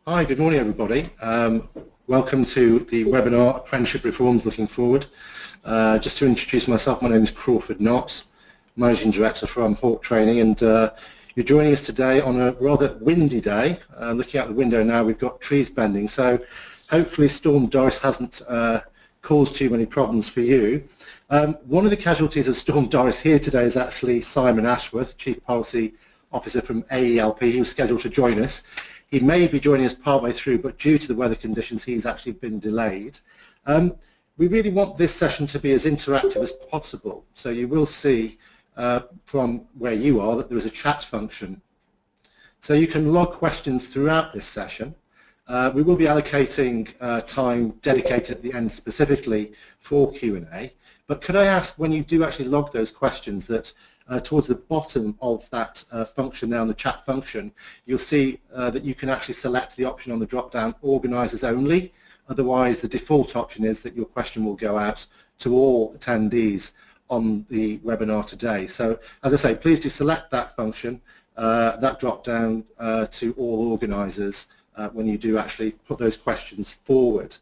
Hi, good morning everybody. Welcome to the webinar, Apprenticeship Reforms Looking Forward. Just to introduce myself, my name is Crawford Knott, Managing Director from Hawk Training, and you're joining us today on a rather windy day. Looking out the window now, we've got trees bending, so hopefully Storm Doris hasn't caused too many problems for you. One of the casualties of Storm Doris here today is actually Simon Ashworth, Chief Policy Officer from AELP. He was scheduled to join us. He may be joining us partway through, but due to the weather conditions, he's actually been delayed. We really want this session to be as interactive as possible. So you will see from where you are that there is a chat function. So you can log questions throughout this session. We will be allocating time dedicated at the end specifically for Q&A. But could I ask, when you do actually log those questions, that towards the bottom of that function there on the chat function, you'll see that you can actually select the option on the drop-down Organisers Only. Otherwise, the default option is that your question will go out to all attendees on the webinar today. So, as I say, please do select that function, that drop-down to all organisers when you do actually put those questions forward.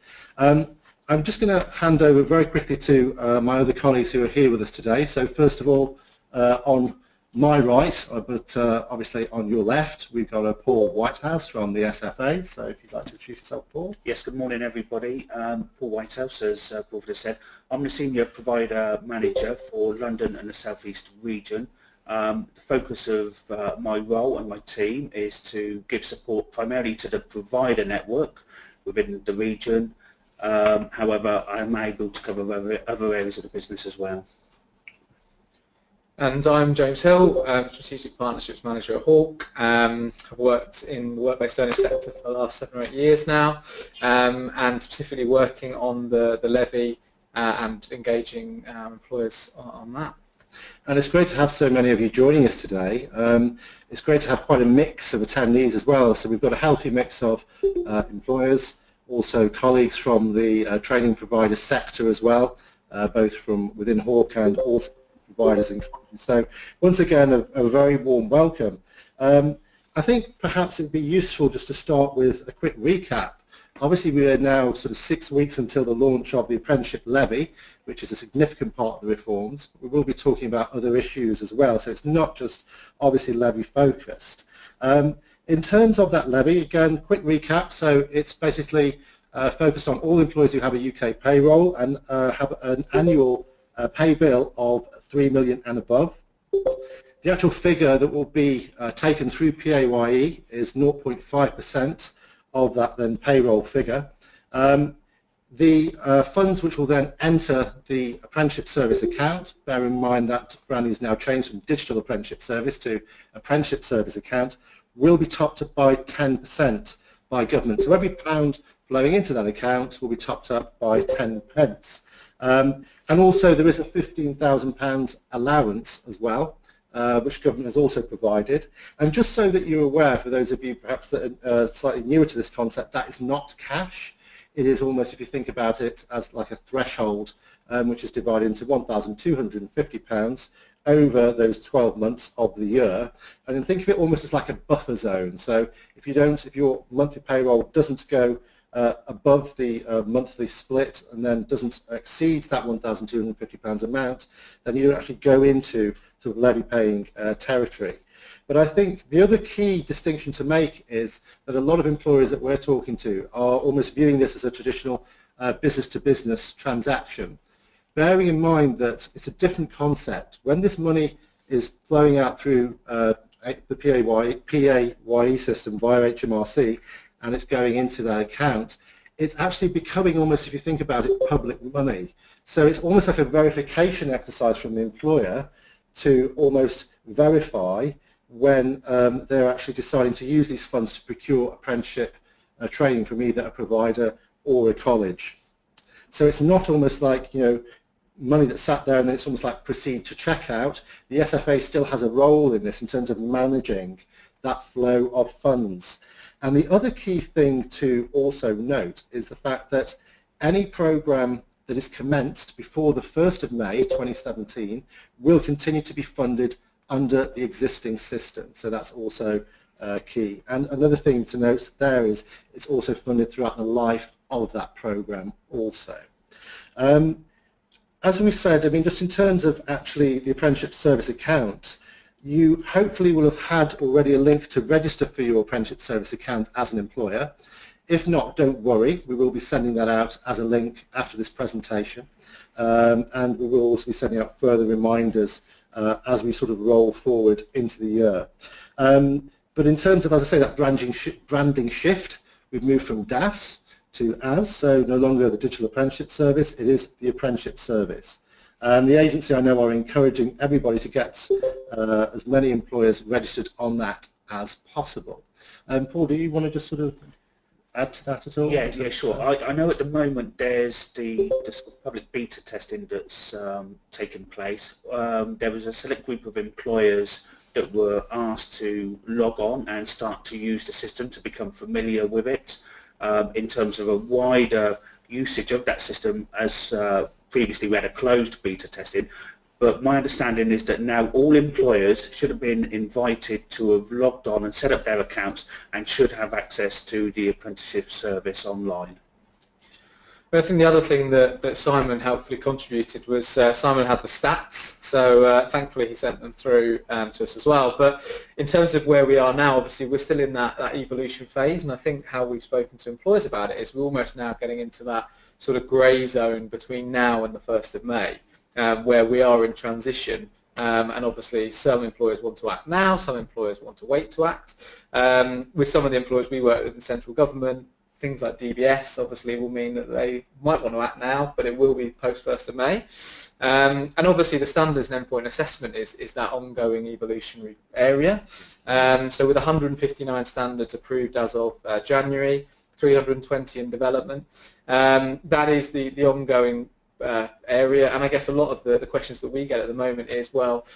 I'm just going to hand over very quickly to my other colleagues who are here with us today. So first of all, on my right, but obviously on your left, we've got Paul Whitehouse from the SFA. So if you'd like to introduce yourself, Paul. Yes, good morning everybody. Paul Whitehouse, as Crawford has said. I'm the Senior Provider Manager for London and the South East region. The focus of my role and my team is to give support primarily to the provider network within the region. However, I'm able to cover other areas of the business as well. And I'm James Hill, Strategic Partnerships Manager at Hawk. I've worked in the work-based learning sector for the last 7 or 8 years now, and specifically working on the levy and engaging employers on that. And it's great to have so many of you joining us today. It's great to have quite a mix of attendees as well. So we've got a healthy mix of employers, also colleagues from the training provider sector as well, both from within Hawk and also providers and companies. So once again, a very warm welcome. I think perhaps it would be useful just to start with a quick recap. Obviously, we are now sort of 6 weeks until the launch of the Apprenticeship Levy, which is a significant part of the reforms. We will be talking about other issues as well, so it's not just obviously levy focused. In terms of that levy, again, quick recap. So it's basically focused on all employees who have a UK payroll and have an annual pay bill of 3 million and above. The actual figure that will be taken through PAYE is 0.5% of that then payroll figure. The funds which will then enter the apprenticeship service account, bear in mind that branding is now changed from digital apprenticeship service to apprenticeship service account, will be topped up by 10% by government. So every pound flowing into that account will be topped up by 10 pence. And also there is a £15,000 allowance as well, which government has also provided. And just so that you're aware, for those of you perhaps that are slightly newer to this concept, that is not cash. It is almost, if you think about it, as like a threshold, which is divided into £1,250 over those 12 months of the year. And then think of it almost as like a buffer zone. So if your monthly payroll doesn't go above the monthly split and then doesn't exceed that £1,250 amount, then you don't actually go into sort of levy paying territory. But I think the other key distinction to make is that a lot of employers that we're talking to are almost viewing this as a traditional business-to-business transaction, bearing in mind that it's a different concept. When this money is flowing out through the PAYE system via HMRC, and it's going into that account, it's actually becoming almost, if you think about it, public money. So it's almost like a verification exercise from the employer to almost verify when they're actually deciding to use these funds to procure apprenticeship training from either a provider or a college. So it's not almost like, money that's sat there and then it's almost like proceed to checkout. The SFA still has a role in this in terms of managing that flow of funds. And the other key thing to also note is the fact that any program that is commenced before the 1st of May 2017 will continue to be funded under the existing system. So that's also key. And another thing to note there is it's also funded throughout the life of that programme also. As we said, I mean, just in terms of actually the apprenticeship service account, you hopefully will have had already a link to register for your apprenticeship service account as an employer. If not, don't worry, we will be sending that out as a link after this presentation, and we will also be sending out further reminders as we sort of roll forward into the year. But in terms of, as I say, that branding shift, we've moved from DAS to AS, so no longer the Digital Apprenticeship Service, it is the Apprenticeship Service. And the agency, I know, are encouraging everybody to get as many employers registered on that as possible. Paul, do you want to just sort of add to that at all? Yeah, sure. I know at the moment there's the sort of public beta testing that's taken place. There was a select group of employers that were asked to log on and start to use the system to become familiar with it in terms of a wider usage of that system, as previously we had a closed beta testing. But my understanding is that now all employers should have been invited to have logged on and set up their accounts and should have access to the apprenticeship service online. I think the other thing that Simon helpfully contributed was Simon had the stats, so thankfully he sent them through to us as well. But in terms of where we are now, obviously we're still in that evolution phase, and I think how we've spoken to employers about it is we're almost now getting into that sort of grey zone between now and the 1st of May, where we are in transition. And obviously some employers want to act now, some employers want to wait to act. With some of the employers we work with the central government, things like DBS obviously will mean that they might want to act now, but it will be post 1st of May. And obviously the standards and endpoint assessment is that ongoing evolutionary area. So with 159 standards approved as of January, 320 in development, that is the ongoing area. And I guess a lot of the questions that we get at the moment is, well,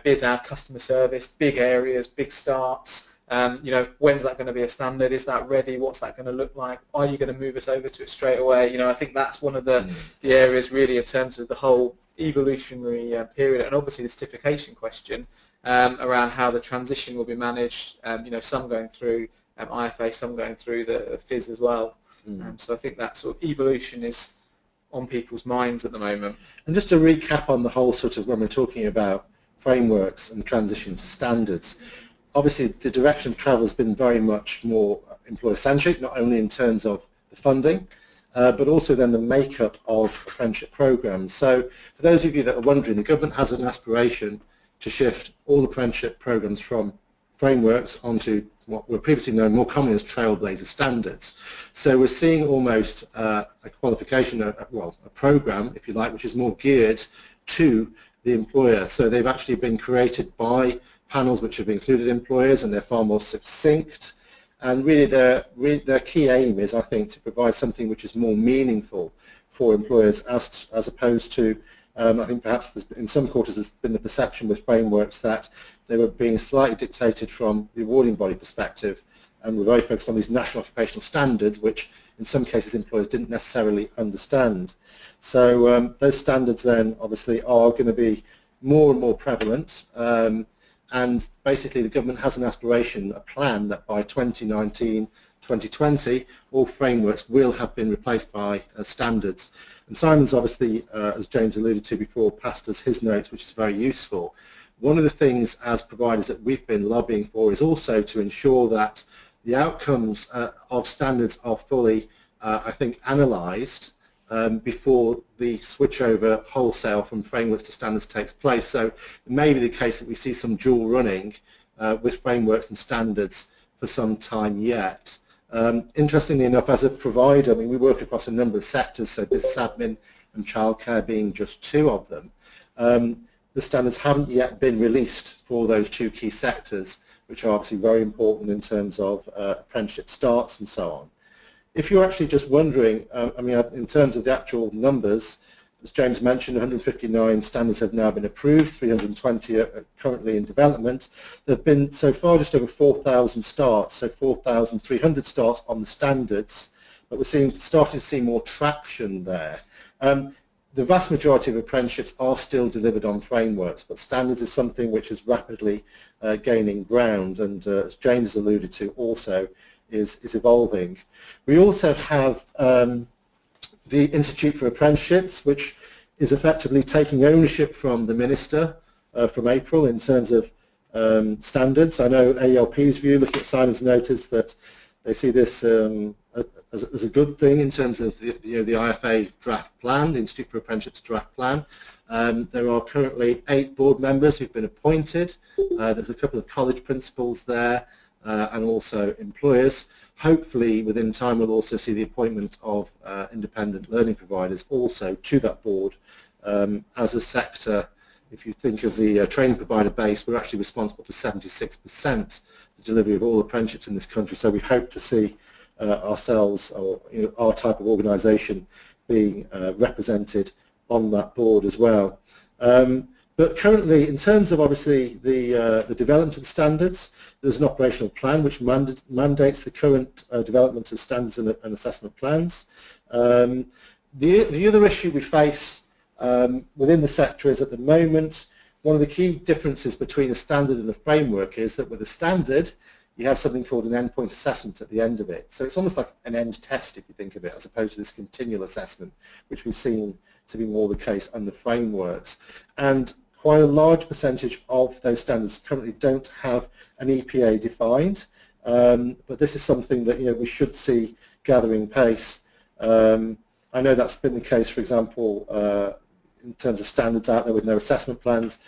biz our customer service, big areas, big starts, when's that going to be a standard? Is that ready? What's that going to look like? Are you going to move us over to it straight away? I think that's one of the areas really in terms of the whole evolutionary period, and obviously the certification question around how the transition will be managed, some going through IFA, some going through the FIS as well. So I think that sort of evolution is on people's minds at the moment. And just to recap on the whole sort of when we're talking about frameworks and transition to standards, obviously the direction of travel has been very much more employer-centric, not only in terms of the funding, but also then the makeup of apprenticeship programs. So for those of you that are wondering, the government has an aspiration to shift all apprenticeship programs from frameworks onto what were previously known more commonly as trailblazer standards. So we're seeing almost a qualification, a program, if you like, which is more geared to the employer. So they've actually been created by panels which have included employers, and they're far more succinct. And really their key aim is, I think, to provide something which is more meaningful for employers as opposed to, I think perhaps in some quarters there's been the perception with frameworks that they were being slightly dictated from the awarding body perspective, and were very focused on these national occupational standards, which in some cases employers didn't necessarily understand. So those standards then obviously are going to be more and more prevalent. And basically the government has an aspiration, a plan that by 2019, 2020, all frameworks will have been replaced by standards. And Simon's obviously, as James alluded to before, passed us his notes, which is very useful. One of the things as providers that we've been lobbying for is also to ensure that the outcomes of standards are fully, I think, analysed before the switchover wholesale from frameworks to standards takes place. So it may be the case that we see some dual running with frameworks and standards for some time yet. Interestingly enough, as a provider, I mean, we work across a number of sectors, so business admin and childcare being just two of them. The standards haven't yet been released for those two key sectors, which are obviously very important in terms of apprenticeship starts and so on. If you're actually just wondering, I mean, in terms of the actual numbers, as James mentioned, 159 standards have now been approved, 320 are currently in development. There have been so far just over 4,000 starts, so 4,300 starts on the standards, but we're starting to see more traction there. the vast majority of apprenticeships are still delivered on frameworks, but standards is something which is rapidly gaining ground, and as James alluded to also is evolving. We also have the Institute for Apprenticeships, which is effectively taking ownership from the Minister from April in terms of standards. I know AELP's view, looking at Simon's notice, that they see this as a good thing in terms of the IFA draft plan, the Institute for Apprenticeships draft plan. There are currently 8 board members who've been appointed. There's a couple of college principals there and also employers. Hopefully within time we'll also see the appointment of independent learning providers also to that board. As a sector, if you think of the training provider base, we're actually responsible for 76% the delivery of all apprenticeships in this country, so we hope to see ourselves, or our type of organisation, being represented on that board as well. But currently, in terms of obviously the development of the standards, there's an operational plan which mandates the current development of standards and assessment plans. The other issue we face within the sector is, at the moment, one of the key differences between a standard and a framework is that with a standard you have something called an endpoint assessment at the end of it. So it's almost like an end test, if you think of it, as opposed to this continual assessment, which we've seen to be more the case under frameworks. And quite a large percentage of those standards currently don't have an EPA defined, but this is something that we should see gathering pace. I know that's been the case, for example, in terms of standards out there with no assessment plans.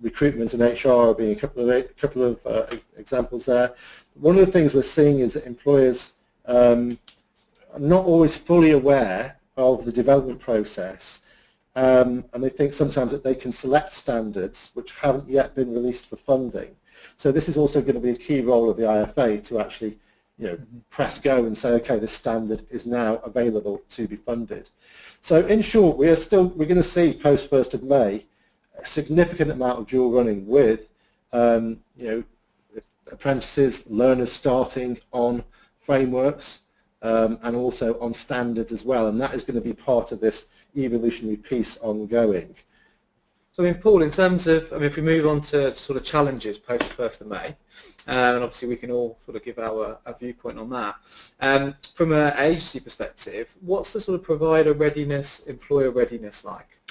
Recruitment and HR being a couple of examples there. One of the things we're seeing is that employers are not always fully aware of the development process, and they think sometimes that they can select standards which haven't yet been released for funding. So this is also going to be a key role of the IFA to actually press go and say, okay, this standard is now available to be funded. So in short, we're going to see post 1st of May a significant amount of dual running with apprentices, learners starting on frameworks and also on standards as well, and that is going to be part of this evolutionary piece ongoing. So Paul, in terms of, if we move on to sort of challenges post 1st of May, and obviously we can all sort of give our viewpoint on that. From an agency perspective, what's the sort of provider readiness, employer readiness like?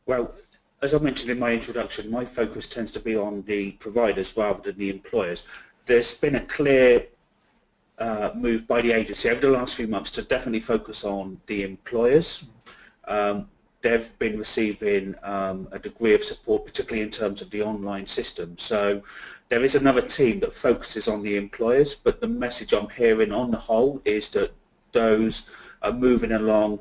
Well, as I mentioned in my introduction, my focus tends to be on the providers rather than the employers. There's been a clear move by the agency over the last few months to definitely focus on the employers. They've been receiving a degree of support, particularly in terms of the online system. So there is another team that focuses on the employers, but the message I'm hearing on the whole is that those are moving along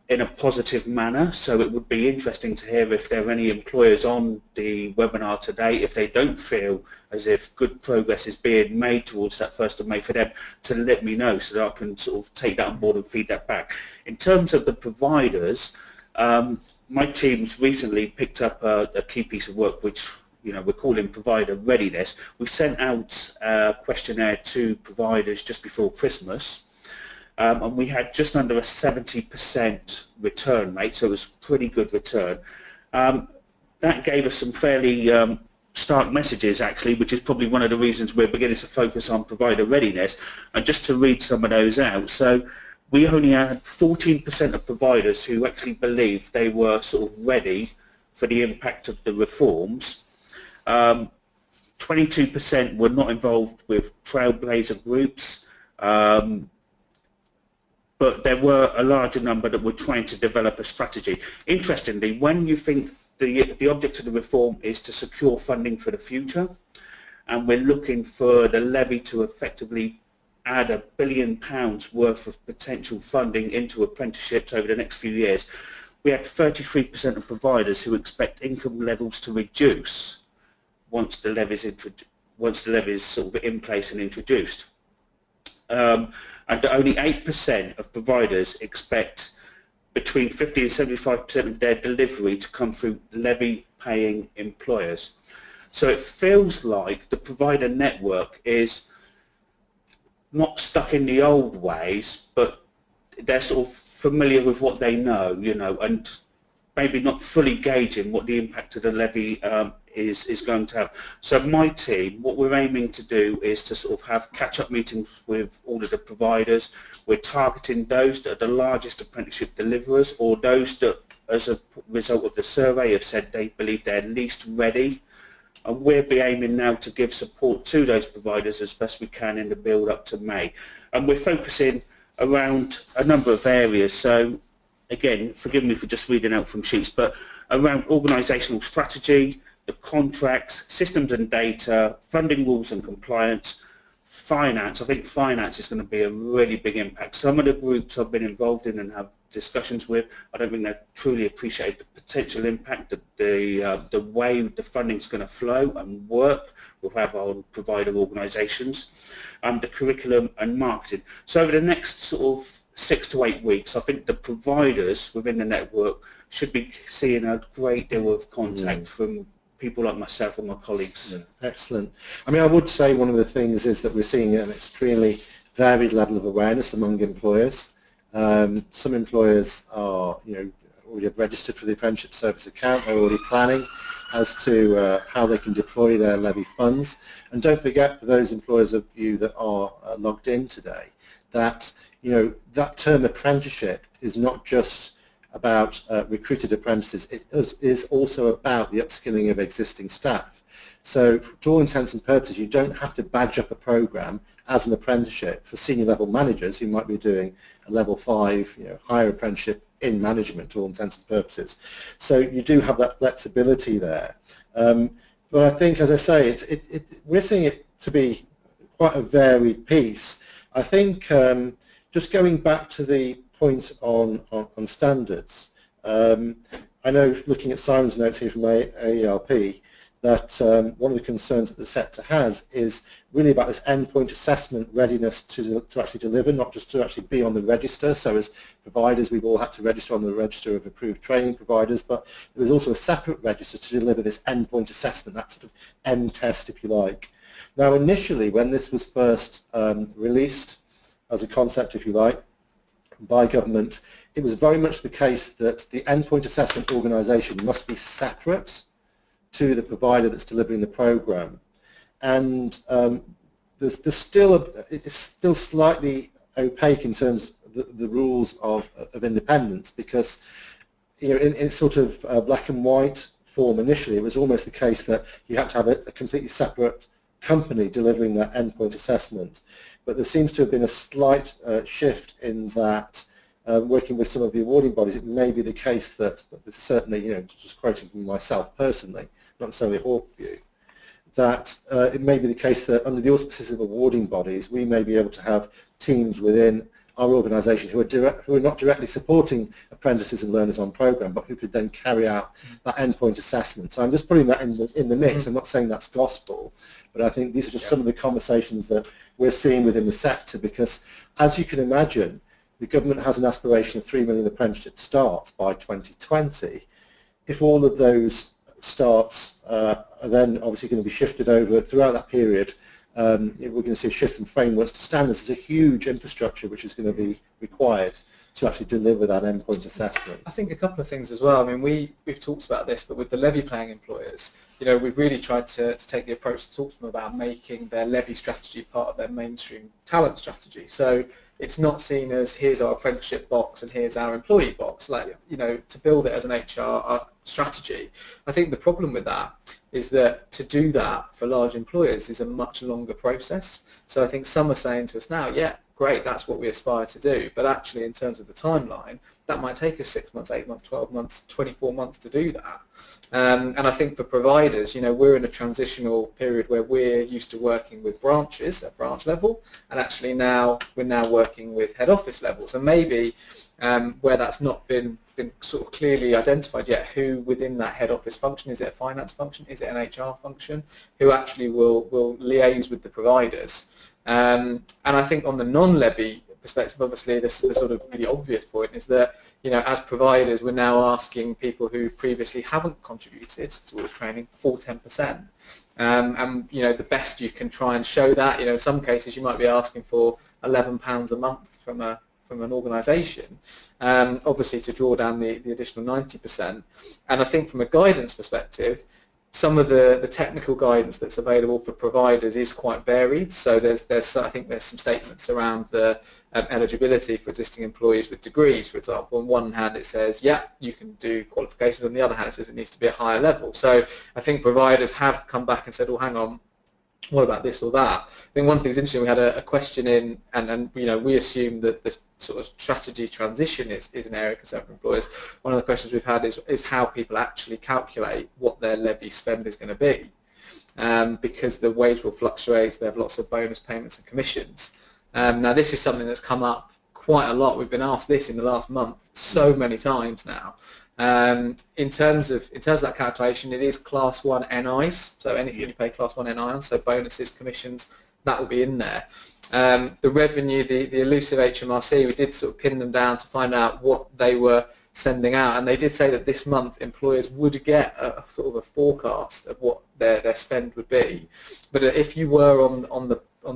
in a positive manner. So it would be interesting to hear if there are any employers on the webinar today, if they don't feel as if good progress is being made towards that 1st of May, for them to let me know so that I can sort of take that on board and feed that back. In terms of the providers, my team's recently picked up a key piece of work which we're calling provider readiness. We sent out a questionnaire to providers just before Christmas, and we had just under a 70% return rate, so it was a pretty good return. That gave us some fairly stark messages actually, which is probably one of the reasons we're beginning to focus on provider readiness. And just to read some of those out, so we only had 14% of providers who actually believed they were sort of ready for the impact of the reforms. 22% were not involved with trailblazer groups, but there were a larger number that were trying to develop a strategy. Interestingly, when you think the object of the reform is to secure funding for the future, and we're looking for the levy to effectively add £1 billion worth of potential funding into apprenticeships over the next few years, we had 33% of providers who expect income levels to reduce once the levy is sort of in place and introduced. And only 8% of providers expect between 50 and 75% of their delivery to come through levy-paying employers. So it feels like the provider network is not stuck in the old ways, but they're sort of familiar with what they know, and maybe not fully gauging what the impact of the levy is going to have. So my team, what we're aiming to do is to sort of have catch-up meetings with all of the providers. We're targeting those that are the largest apprenticeship deliverers, or those that, as a result of the survey, have said they believe they're least ready. And we'll be aiming now to give support to those providers as best we can in the build-up to May. And we're focusing around a number of areas. So again, forgive me for just reading out from sheets, but around organisational strategy, the contracts, systems and data, funding rules and compliance, finance. I think finance is going to be a really big impact. Some of the groups I've been involved in and have discussions with, I don't think they've truly appreciated the potential impact that the way the funding is going to flow and work with our provider organisations, the curriculum and marketing. So over the next sort of 6 to 8 weeks, I think the providers within the network should be seeing a great deal of contact from people like myself and my colleagues. Yeah, excellent. I mean, I would say one of the things is that we're seeing an extremely varied level of awareness among employers. Some employers are, already have registered for the Apprenticeship Service account. They're already planning as to how they can deploy their levy funds. And don't forget, for those employers of you that are logged in today, that that term apprenticeship is not just about recruited apprentices. It is also about the upskilling of existing staff. So to all intents and purposes, you don't have to badge up a program as an apprenticeship for senior level managers who might be doing a level 5 higher apprenticeship in management to all intents and purposes. So you do have that flexibility there. But I think, as I say, we're seeing it to be quite a varied piece. I think just going back to the point on standards, I know, looking at Simon's notes here from AERP, that one of the concerns that the sector has is really about this endpoint assessment readiness to actually deliver, not just to actually be on the register. So as providers, we've all had to register on the register of approved training providers, but there is also a separate register to deliver this endpoint assessment, that sort of end test, if you like. Now, initially, when this was first released as a concept, if you like, by government, it was very much the case that the endpoint assessment organisation must be separate to the provider that's delivering the program, and it's still slightly opaque in terms of the rules of independence, because in sort of black and white form initially, it was almost the case that you had to have a completely separate company delivering that endpoint assessment. But there seems to have been a slight shift in that, working with some of the awarding bodies, it may be the case that certainly, just quoting from myself personally, not necessarily a Hawke view, that it may be the case that under the auspices of awarding bodies, we may be able to have teams within our organisation who are not directly supporting apprentices and learners on programme, but who could then carry out that endpoint assessment. So I'm just putting that in the mix. I'm not saying that's gospel, but I think these are just some of the conversations that we're seeing within the sector, because as you can imagine, the government has an aspiration of 3 million apprenticeship starts by 2020. If all of those starts are then obviously going to be shifted over throughout that period, we're going to see a shift from frameworks to standards. There's a huge infrastructure which is going to be required to actually deliver that endpoint assessment. I think a couple of things as well. I mean, we've talked about this, but with the levy paying employers, we've really tried to take the approach to talk to them about making their levy strategy part of their mainstream talent strategy. So it's not seen as here's our apprenticeship box and here's our employee box, to build it as an HR strategy. I think the problem with that is that to do that for large employers is a much longer process. So I think some are saying to us now, yeah, great, that's what we aspire to do, but actually in terms of the timeline, that might take us 6 months, 8 months, 12 months, 24 months to do that. And I think for providers, we're in a transitional period where we're used to working with branches at branch level, and actually we're now working with head office levels, and maybe where that's not been sort of clearly identified yet, who within that head office function, is it a finance function, is it an HR function, who actually will liaise with the providers. And I think on the non-levy perspective, obviously the sort of really obvious point is that, as providers, we're now asking people who previously haven't contributed towards training for 10%. And the best you can try and show that, in some cases you might be asking for £11 a month from a from an organisation, obviously to draw down the additional 90%. And I think from a guidance perspective, some of the technical guidance that's available for providers is quite varied. So I think there's some statements around the eligibility for existing employees with degrees, for example. On one hand it says, yeah, you can do qualifications. On the other hand it says it needs to be a higher level. So I think providers have come back and said, oh, hang on, what about this or that? I think one thing that's interesting, we had a question in, and we assume that this sort of strategy transition is an area of concern for employers. One of the questions we've had is how people actually calculate what their levy spend is going to be, because the wage will fluctuate. They have lots of bonus payments and commissions. Now this is something that's come up quite a lot. We've been asked this in the last month so many times now. In terms of that calculation, it is Class 1 NIs, so anything you pay Class 1 NI on, so bonuses, commissions, that will be in there. The revenue, the elusive HMRC, we did sort of pin them down to find out what they were sending out, and they did say that this month employers would get a sort of a forecast of what their spend would be. But if you were on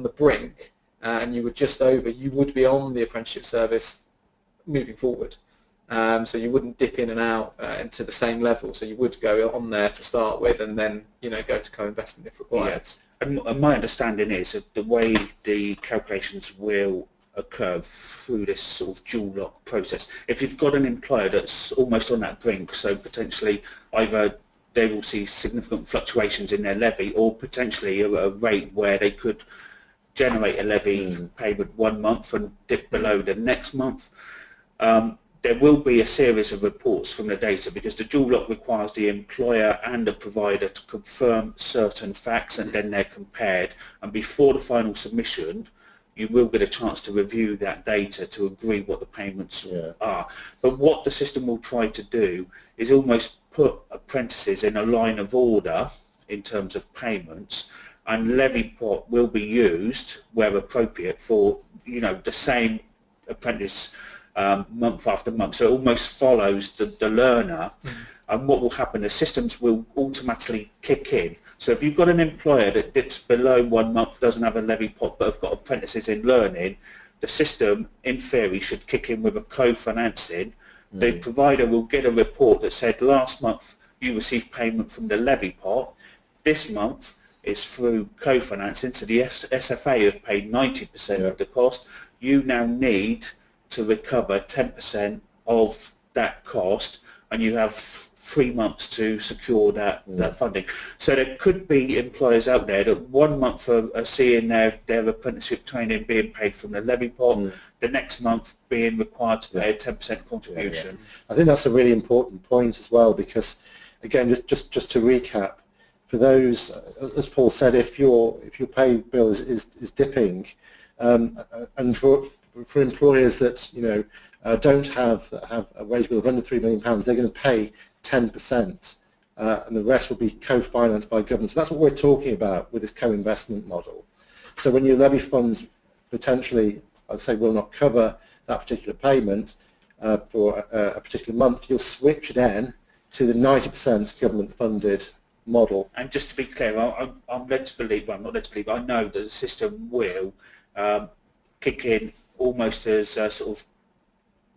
the brink and you were just over, you would be on the apprenticeship service moving forward. So you wouldn't dip in and out into the same level. So you would go on there to start with, and then go to co-investment if required. Yeah. And my understanding is that the way the calculations will occur through this sort of dual lock process, if you've got an employer that's almost on that brink, so potentially either they will see significant fluctuations in their levy, or potentially a rate where they could generate a levy payment one month and dip below the next month. There will be a series of reports from the data, because the dual lock requires the employer and the provider to confirm certain facts, and then they're compared. And before the final submission, you will get a chance to review that data to agree what the payments are. But what the system will try to do is almost put apprentices in a line of order in terms of payments, and levy pot will be used where appropriate for the same apprentice month after month, so it almost follows the learner. And what will happen, the systems will automatically kick in. So if you've got an employer that dips below 1 month, doesn't have a levy pot, but have got apprentices in learning, the system in theory should kick in with a co-financing. The provider will get a report that said last month you received payment from the levy pot, this month is through co-financing, so the SFA have paid 90% of the cost. You now need to recover 10% of that cost, and you have 3 months to secure that funding. So there could be employers out there that 1 month are seeing their apprenticeship training being paid from the levy pot, the next month being required to pay a 10% contribution. I think that's a really important point as well, because again, just to recap, for those, as Paul said, if your pay bill is dipping, and for employers that don't have a wage bill of under £3 million, they're going to pay 10%, and the rest will be co-financed by government. So that's what we're talking about with this co-investment model. So when your levy funds potentially, I'd say, will not cover that particular payment for a particular month, you'll switch then to the 90% government-funded model. And just to be clear, I'm led to believe, well, I'm not led to believe, I know that the system will kick in almost as sort of,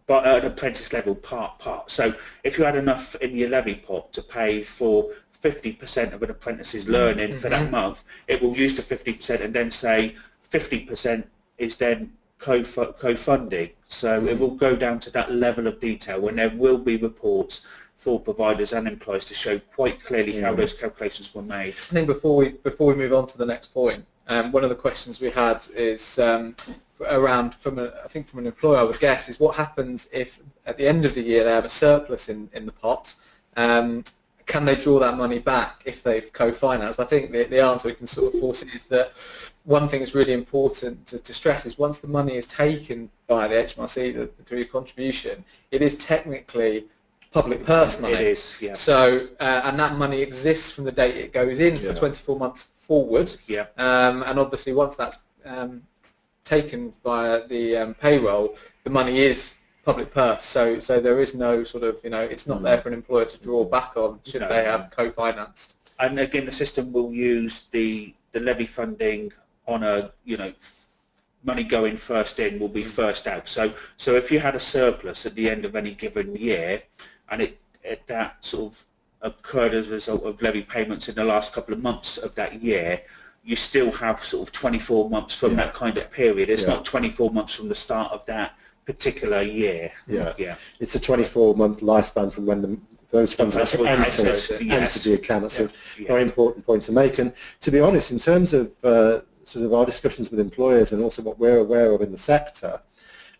but at an apprentice level, part. So if you had enough in your levy pot to pay for 50% of an apprentice's learning for that month, it will use the 50% and then say 50% is then co-funding. So it will go down to that level of detail, when there will be reports for providers and employers to show quite clearly how those calculations were made. I think before we move on to the next point, one of the questions we had is around, I think from an employer, I would guess, is what happens if at the end of the year they have a surplus in the pot. Can they draw that money back if they've co-financed? I think the answer we can sort of force it is that one thing that's really important to stress is once the money is taken by the HMRC, the degree of contribution, it is technically public purse money. It is, yeah. So, and that money exists from the date it goes in for 24 months forward. Yeah. And obviously once that's taken via the payroll, the money is public purse. So there is no sort of, it's not there for an employer to draw back on should they have co-financed. And again, the system will use the levy funding on a, money going first in will be first out. So if you had a surplus at the end of any given year, and that sort of occurred as a result of levy payments in the last couple of months of that year, you still have sort of 24 months from that kind of period. It's not 24 months from the start of that particular year. Yeah. It's a 24-month lifespan from when those funds actually enter the account. That's a very important point to make. And to be honest, in terms of sort of our discussions with employers and also what we're aware of in the sector,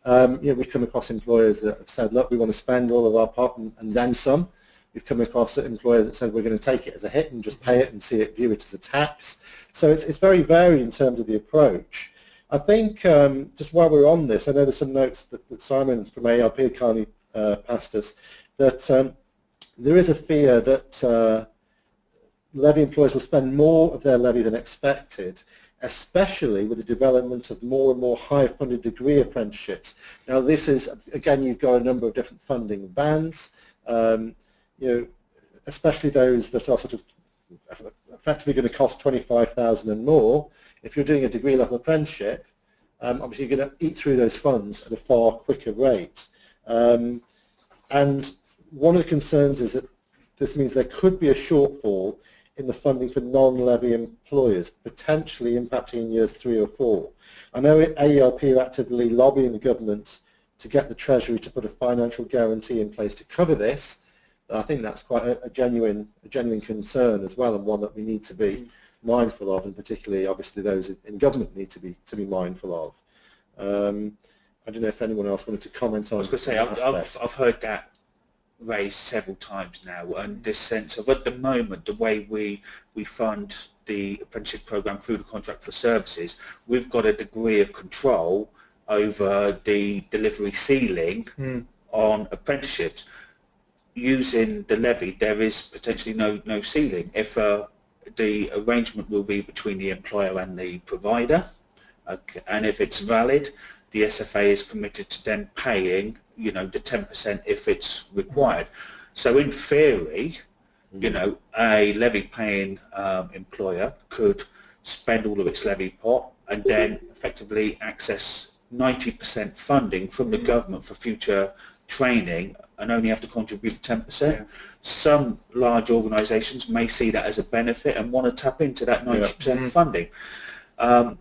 we've come across employers that have said, look, we want to spend all of our pot and then some. We've come across employers that said we're going to take it as a hit and just pay it and view it as a tax. So it's very varied in terms of the approach. I think just while we're on this, I know there's some notes that Simon from ARP kindly passed us, that there is a fear that levy employers will spend more of their levy than expected, especially with the development of more and more higher funded degree apprenticeships. Now this is, again, you've got a number of different funding bands, especially those that are sort of effectively going to cost 25,000 and more. If you're doing a degree level apprenticeship, obviously you're going to eat through those funds at a far quicker rate. And one of the concerns is that this means there could be a shortfall in the funding for non-levy employers, potentially impacting in years 3 or 4. I know AERP are actively lobbying the government to get the Treasury to put a financial guarantee in place to cover this. I think that's quite a genuine concern as well, and one that we need to be mindful of, and particularly obviously those in government need to be mindful of. I don't know if anyone else wanted to comment on. I was going to say I've heard that raised several times now, and this sense of, at the moment, the way we fund the apprenticeship program through the contract for services, we've got a degree of control over the delivery ceiling on apprenticeships. Using the levy, there is potentially no ceiling. If the arrangement will be between the employer and the provider, and if it's valid, the SFA is committed to then paying, the 10% if it's required. So in theory, a levy-paying employer could spend all of its levy pot and then effectively access 90% funding from the government for future training and only have to contribute 10%. Some large organisations may see that as a benefit and want to tap into that 90% funding. I'll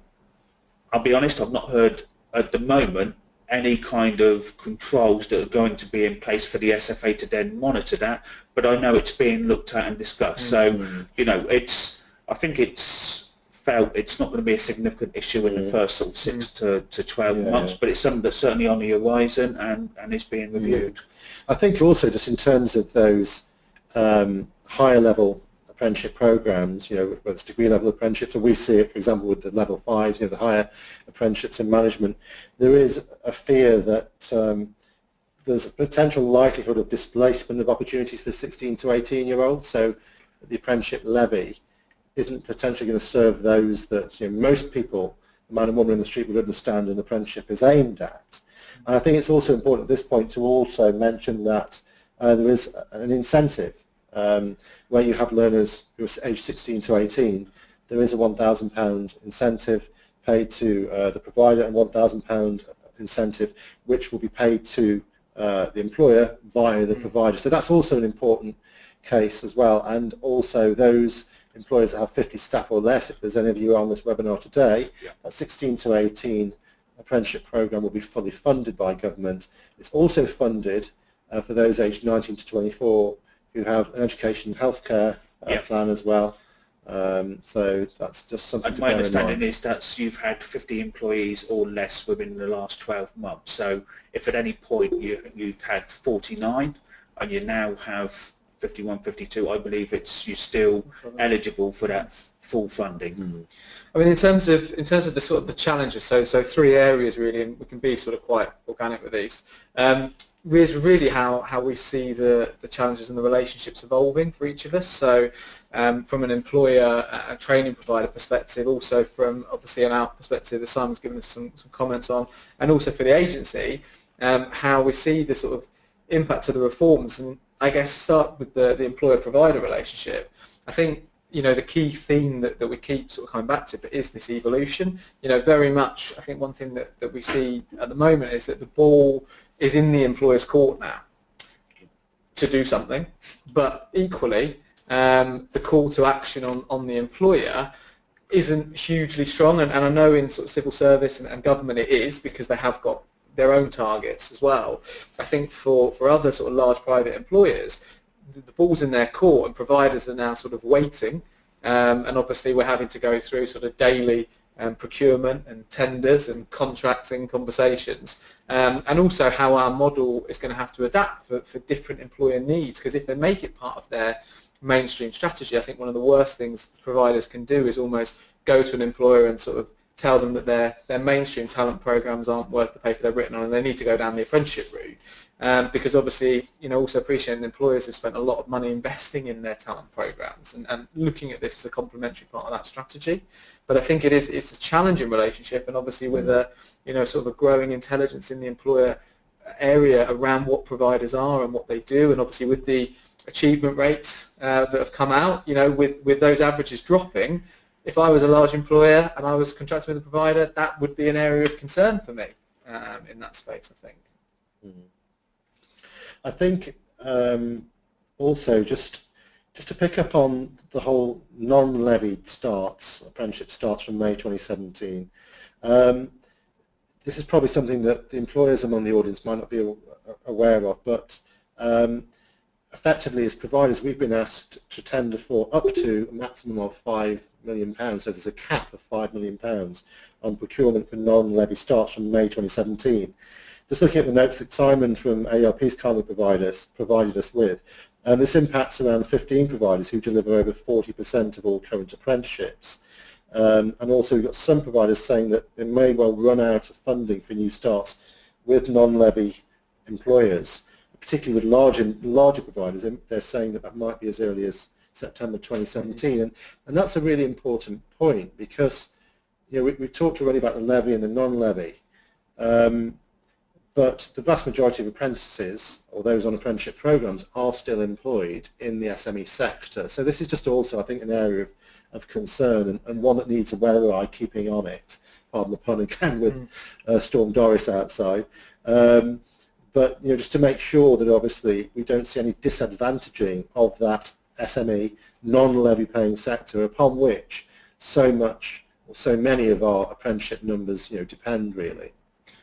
be honest, I've not heard at the moment any kind of controls that are going to be in place for the SFA to then monitor that, but I know it's being looked at and discussed. So, I think it's felt it's not going to be a significant issue in the first sort of 6 to 12 months, but it's something that's certainly on the horizon and is being reviewed. I think also just in terms of those higher level apprenticeship programs, whether it's degree level apprenticeships, or we see it, for example, with the level 5s, the higher apprenticeships in management, there is a fear that there's a potential likelihood of displacement of opportunities for 16 to 18-year-olds. So the apprenticeship levy isn't potentially going to serve those that most people, the man and woman in the street, would understand an apprenticeship is aimed at. And I think it's also important at this point to also mention that there is an incentive where you have learners who are aged 16 to 18. There is a £1,000 incentive paid to the provider and £1,000 incentive which will be paid to the employer via the provider. So that's also an important case as well. And also those employers that have 50 staff or less, if there's any of you on this webinar today, that 16 to 18 apprenticeship program will be fully funded by government. It's also funded for those aged 19 to 24 who have an education and healthcare plan as well. So that's just something to bear in mind. My understanding is that you've had 50 employees or less within the last 12 months. So if at any point you had 49 and you now have 51, 52, I believe you're still eligible for that full funding. I mean, in terms of the sort of the challenges, so 3 areas really, and we can be sort of quite organic with these. Is really how we see the challenges and the relationships evolving for each of us. So from an employer and training provider perspective, also from obviously an out perspective, as Simon's given us some comments on, and also for the agency, how we see the sort of impact of the reforms. And I guess start with the employer-provider relationship. I think the key theme that we keep sort of coming back to is this evolution. Very much, I think one thing that we see at the moment is that the ball is in the employer's court now to do something, but equally the call to action on the employer isn't hugely strong, and I know in sort of civil service and government it is, because they have got their own targets as well. I think for other sort of large private employers, the ball's in their court, and providers are now sort of waiting, and obviously we're having to go through sort of daily procurement and tenders and contracting conversations, and also how our model is going to have to adapt for different employer needs, because if they make it part of their mainstream strategy, I think one of the worst things providers can do is almost go to an employer and sort of tell them that their mainstream talent programs aren't worth the paper they're written on, and they need to go down the apprenticeship route, because obviously also appreciating employers have spent a lot of money investing in their talent programs and looking at this as a complementary part of that strategy. But I think it's a challenging relationship, and obviously with a sort of a growing intelligence in the employer area around what providers are and what they do, and obviously with the achievement rates that have come out, with those averages dropping, if I was a large employer and I was contracting with a provider, that would be an area of concern for me in that space, I think. I think also just to pick up on the whole non-levied apprenticeship starts from May 2017, this is probably something that the employers among the audience might not be aware of, but effectively as providers we've been asked to tender for up to a maximum of £5 million, so there's a cap of £5 million on procurement for non-levy starts from May 2017. Just looking at the notes that Simon from ARP's kindly provided us with, this impacts around 15 providers who deliver over 40% of all current apprenticeships. And also we've got some providers saying that they may well run out of funding for new starts with non-levy employers, particularly with larger providers. They're saying that might be as early as September 2017, and that's a really important point, because we've talked already about the levy and the non-levy, but the vast majority of apprentices or those on apprenticeship programs are still employed in the SME sector. So this is just also, I think, an area of concern, and one that needs a weather eye keeping on it, pardon the pun again, with Storm Doris outside. But just to make sure that obviously we don't see any disadvantaging of that SME non-levy paying sector upon which so many of our apprenticeship numbers depend really.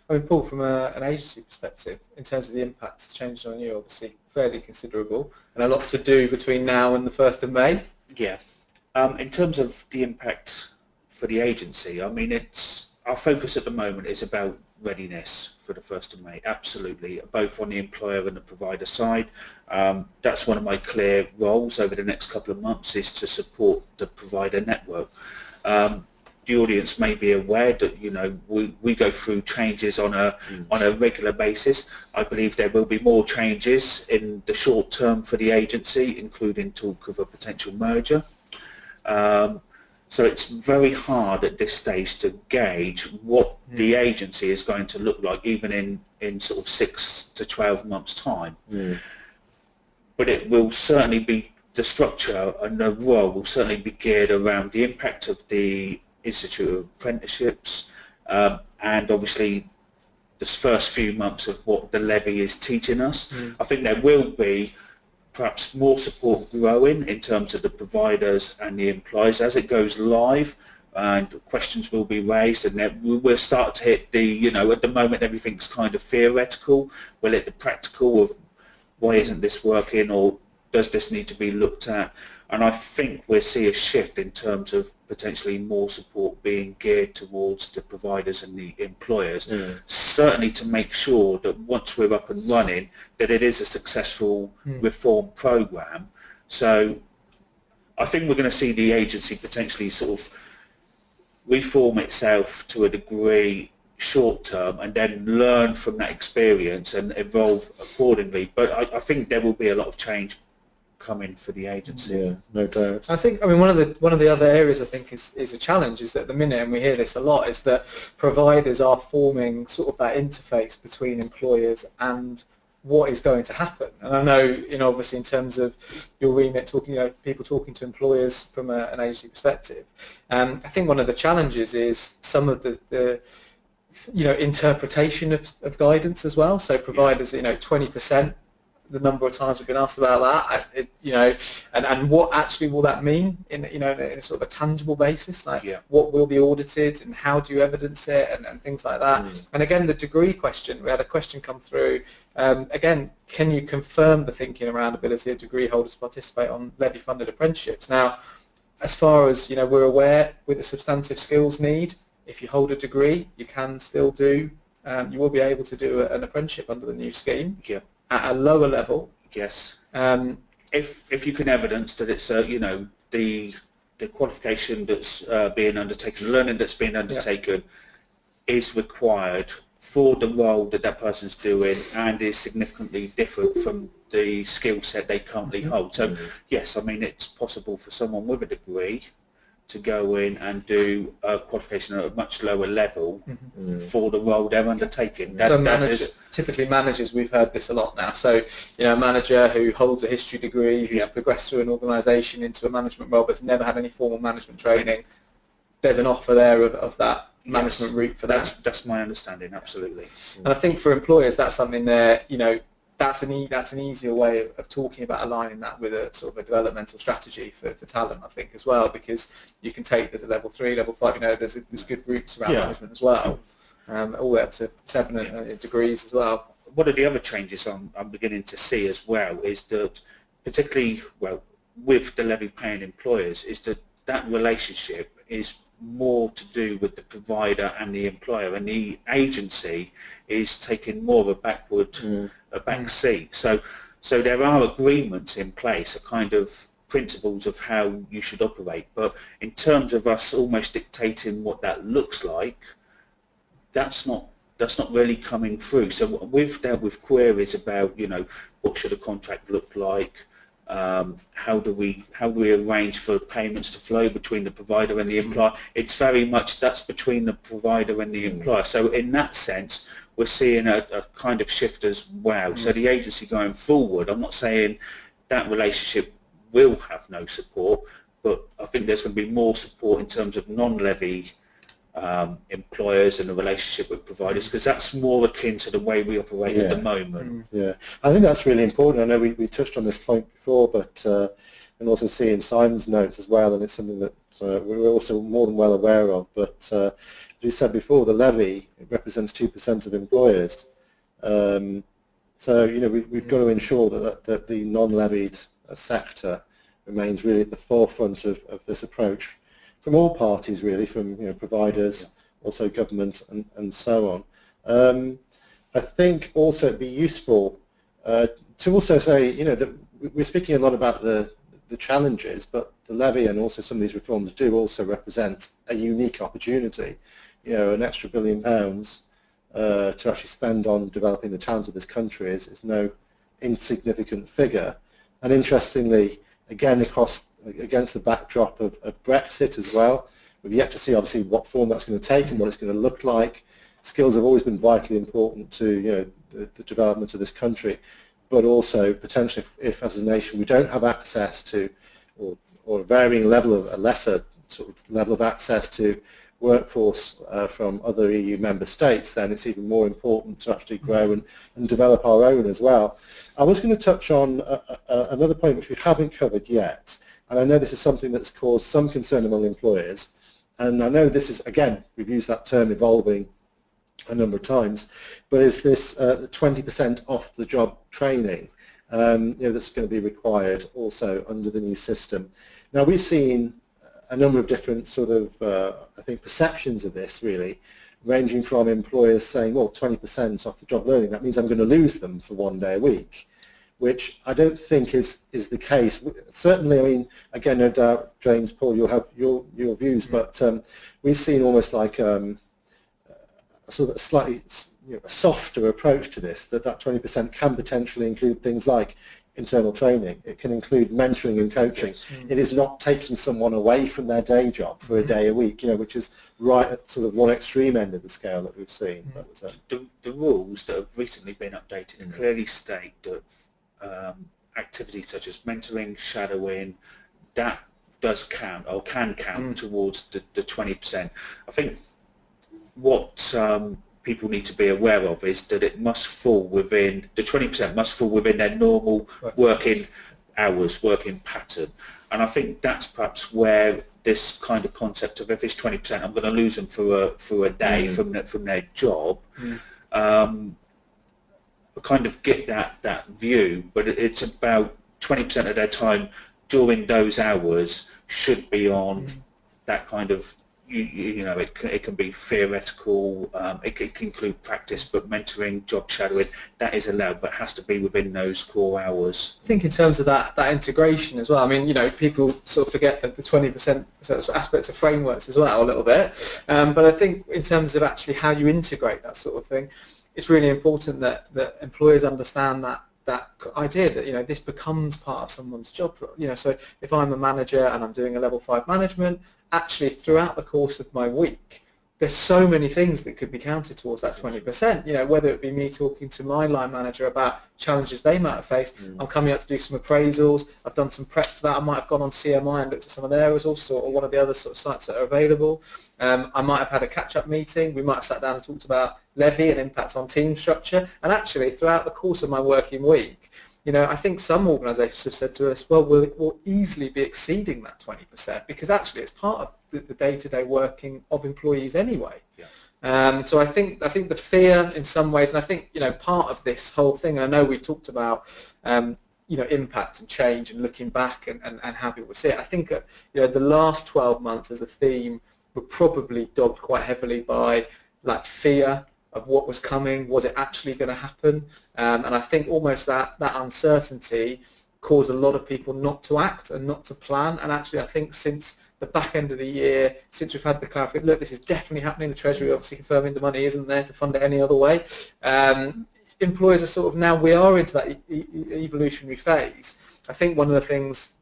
I mean, Paul, from an agency perspective, in terms of the impact it's changed on you, obviously fairly considerable, and a lot to do between now and the 1st of May. Yeah. In terms of the impact for the agency, I mean, our focus at the moment is about readiness for the 1st of May, absolutely, both on the employer and the provider side. That's one of my clear roles over the next couple of months, is to support the provider network. The audience may be aware that we go through changes on a regular basis. I believe there will be more changes in the short term for the agency, including talk of a potential merger. So it's very hard at this stage to gauge what the agency is going to look like, even in sort of 6 to 12 months' time. But it will certainly be, the structure and the role will certainly be geared around the impact of the Institute of Apprenticeships, and obviously the first few months of what the levy is teaching us. I think there will be perhaps more support growing in terms of the providers and the employers as it goes live, and questions will be raised, and then we'll start to hit the, at the moment everything's kind of theoretical. We'll hit the practical of why isn't this working, or does this need to be looked at? And I think we'll see a shift in terms of potentially more support being geared towards the providers and the employers, certainly to make sure that once we're up and running, that it is a successful reform program. So I think we're going to see the agency potentially sort of reform itself to a degree short term, and then learn from that experience and evolve accordingly. But I think there will be a lot of change coming for the agency. Yeah, no doubt. I think, one of the other areas I think is a challenge is that at the minute, and we hear this a lot, is that providers are forming sort of that interface between employers and what is going to happen. And I know, obviously in terms of your remit, people talking to employers from an agency perspective, I think one of the challenges is some of the interpretation of guidance as well. So providers, 20%, the number of times we've been asked about that, and what actually will that mean in a sort of a tangible basis, like what will be audited and how do you evidence it and things like that. And again, the degree question, we had a question come through, again, can you confirm the thinking around ability of degree holders to participate on levy funded apprenticeships? Now, as far as we're aware, with the substantive skills need, if you hold a degree, you can still do, you will be able to do an apprenticeship under the new scheme. At a lower level, yes. If you can evidence that it's the qualification that's being undertaken, the learning that's being undertaken is required for the role that person's doing and is significantly different from the skill set they currently hold. So yes, I mean it's possible for someone with a degree to go in and do a qualification at a much lower level for the role they're undertaking. Typically managers, we've heard this a lot now. So, a manager who holds a history degree, who's progressed through an organisation into a management role but's never had any formal management training, there's an offer there of that management route for that. That's my understanding, absolutely. And I think for employers, that's something there, that's an easier way of talking about aligning that with a sort of a developmental strategy for talent, I think, as well, because you can take there's a level 3, level 5, there's good routes around management as well, all the way up to 7 degrees as well. One of the other changes I'm beginning to see as well is that, particularly with the levy paying employers, is that relationship is more to do with the provider and the employer, and the agency is taking more of a back seat. So there are agreements in place, a kind of principles of how you should operate, but in terms of us almost dictating what that looks like, that's not really coming through. So we've dealt with queries about what should a contract look like, how do we arrange for payments to flow between the provider and the employer. It's very much that's between the provider and the employer. So in that sense, we're seeing a kind of shift as well. So the agency going forward, I'm not saying that relationship will have no support, but I think there's going to be more support in terms of non-levy employers and the relationship with providers, because that's more akin to the way we operate at the moment. Yeah, I think that's really important. I know we touched on this point before, but and also see in Simon's notes as well, and it's something that we're also more than well aware of. But as we said before, the levy represents 2% of employers. So we've got to ensure that the non-levied sector remains really at the forefront of this approach, from all parties really, from providers, also government and so on. I think also it'd be useful to also say that we're speaking a lot about the challenges, but the levy and also some of these reforms do also represent a unique opportunity. An extra £1 billion to actually spend on developing the talent of this country is no insignificant figure. And interestingly, again, against the backdrop of Brexit as well, we've yet to see obviously what form that's going to take and what it's going to look like. Skills have always been vitally important to the development of this country, but also potentially if as a nation we don't have access to, or a varying level of, a lesser sort of level of access to workforce from other EU member states, then it's even more important to actually grow and develop our own as well. I was going to touch on another point which we haven't covered yet, and I know this is something that's caused some concern among employers, and I know this is, again, we've used that term evolving a number of times, but is this 20% off the job training that's going to be required also under the new system. Now we've seen a number of different sort of, I think, perceptions of this really, ranging from employers saying, well, 20% off the job learning, that means I'm going to lose them for 1 day a week, which I don't think is the case. Certainly, I mean, again, no doubt, James, Paul, you'll have your views, but we've seen almost like a sort of a slightly a softer approach to this, that 20% can potentially include things like internal training. It can include mentoring and coaching. It is not taking someone away from their day job for a day a week, which is right at sort of one extreme end of the scale that we've seen. But, the rules that have recently been updated clearly state that activities such as mentoring, shadowing, that does count or can count towards the 20%. I think what people need to be aware of is that it must fall within, the 20% must fall within their normal working hours, working pattern. And I think that's perhaps where this kind of concept of, if it's 20%, I'm going to lose them for a day from their job, kind of get that view, but it's about 20% of their time during those hours should be on that kind of, it can be theoretical, it can include practice, but mentoring, job shadowing, that is allowed, but has to be within those core hours. I think in terms of that integration as well, I mean, people sort of forget that the 20% sort of aspects of frameworks as well a little bit, but I think in terms of actually how you integrate that sort of thing, it's really important that employers understand that idea that this becomes part of someone's job. So if I'm a manager and I'm doing a level 5 management, actually throughout the course of my week, there's so many things that could be counted towards that 20%. Whether it be me talking to my line manager about challenges they might have faced, I'm coming out to do some appraisals, I've done some prep for that, I might have gone on CMI and looked at some of their results or one of the other sort of sites that are available. I might have had a catch-up meeting, we might have sat down and talked about Levy and impact on team structure, and actually throughout the course of my working week, I think some organisations have said to us, well, we'll easily be exceeding that 20% because actually it's part of the day-to-day working of employees anyway. So I think the fear in some ways, and I think part of this whole thing, and I know we talked about impact and change and looking back and how people see it. I think the last 12 months as a theme were probably dogged quite heavily by like fear of what was coming. Was it actually going to happen? And I think almost that uncertainty caused a lot of people not to act and not to plan. And actually I think since the back end of the year, since we've had the clarification, look, this is definitely happening, the Treasury obviously confirming the money isn't there to fund it any other way, employers are sort of now, we are into that evolutionary phase. I think one of the things